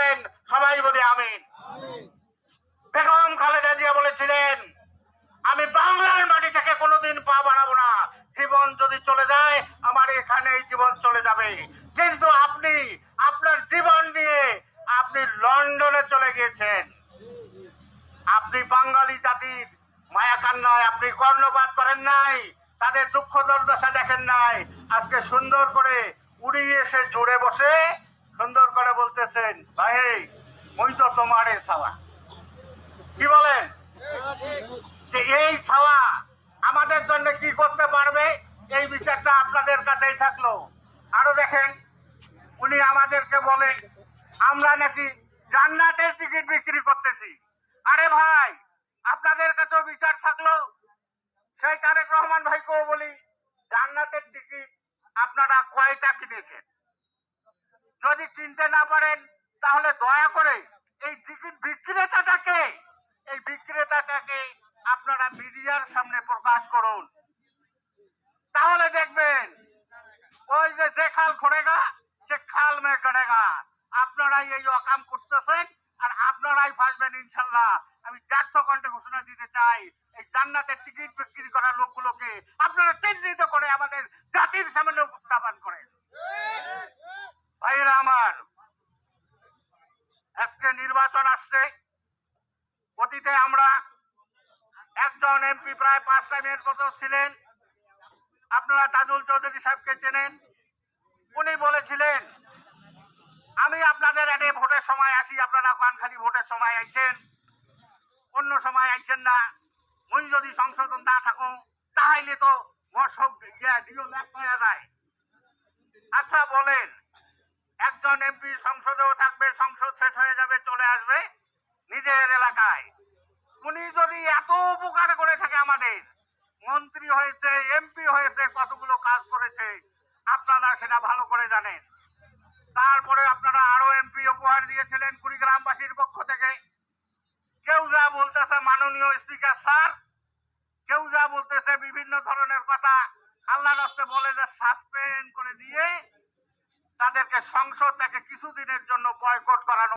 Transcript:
করেন, সবাই বলি আমিন। বেগম খালেদা জিয়া বলেছিলেন, আমি বাংলার মাটি থেকে কোনোদিন পা বাড়াবো না, জীবন যদি চলে যায় আমার এখানেই জীবন চলে যাবে। কিন্তু আপনি আপনার জীবন নিয়ে আপনি লন্ডনে চলে গিয়েছেন। আপনি বাঙালি জাতির মায়া কান্নায় আপনি কর্ণপাত করেন নাই, তাদের দুঃখ দুর্দশা দেখেন নাই। আজকে সুন্দর করে উড়িয়ে এসে জুড়ে বসে সুন্দর করে বলতেছেন, ভাই ওই তো তোমারে ছাওয়া। কি বলেন? যে এই ছাওয়া আমাদের জন্য কি করতে পারবে, এই বিচারটা আপনাদের কাছেই থাকলো। আরো দেখেন, উনি আমাদেরকে বলে আমরা নাকি জান্নাতের টিকিট বিক্রি করতেছি। আরে ভাই, আপনাদের কাছেও বিচার থাকলো, সেই তারেক রহমান ভাইকেও বলি, জান্নাতের টিকিট আপনারা কয়টা কিনেছেন? যদি কিনতে না পারেন তাহলে দয়া করে এই টিকিট বিক্রেতাটাকে আপনারা মিডিয়ার সামনে প্রকাশ করুন। তাহলে দেখবেন ওই যে খাল খোঁড়েগা সে খাল মে গড়েগা। আপনারাই এই অকাম করতেছেন আর আপনারাই ফাঁসবেন ইনশাল্লাহ। আমি ব্যর্থ কণ্ঠে ঘোষণা দিতে চাই, এই জান্নাতের টিকিট বিক্রি করার লোকগুলোকে আপনারা চিহ্নিত করে আমাদের জাতির সামনে উপস্থাপন করেন। ভাইয়েরা আমার, আজকে নির্বাচন আসছে। অতীতে আমরা একজন এমপি প্রায় 5টা মেয়ের মতো ছিলেন, আপনারা তাজুল চৌধুরী সাহেবকে চেনেন। উনি বলেছিলেন, আমি আপনাদের এনে ভোটের সময় আসি, আপনারা খালি ভোটের সময় আইছেন, অন্য সময় আইছেন না। উনি যদি সংশোধন না থাকুন তাহলে তো যায়। আচ্ছা বলেন, একজন এমপি সংসদেও থাকবে, সংসদ শেষ হয়ে যাবে, চলে আসবে নিজের এলাকায়। উনি যদি এত উপকার করে থাকে, আমাদের মন্ত্রী হয়েছে, এমপি হয়েছে, কতগুলো কাজ করেছে আপনারা সেটা ভালো করে জানেন। তারপরে আপনারা আরো এমপি উপহার দিয়েছিলেন কুড়িগ্রামবাসীর পক্ষ থেকে। কেউ যা বলতেছে মাননীয় স্পিকার স্যার, কেউ যা বলতেছে বিভিন্ন ধরনের কথা, আল্লাহ রাস্তে বলে যে সাসপেন্ড করে দিয়ে তাদেরকে সংসদ থেকে কিছুদিনের জন্য বয়কট করানো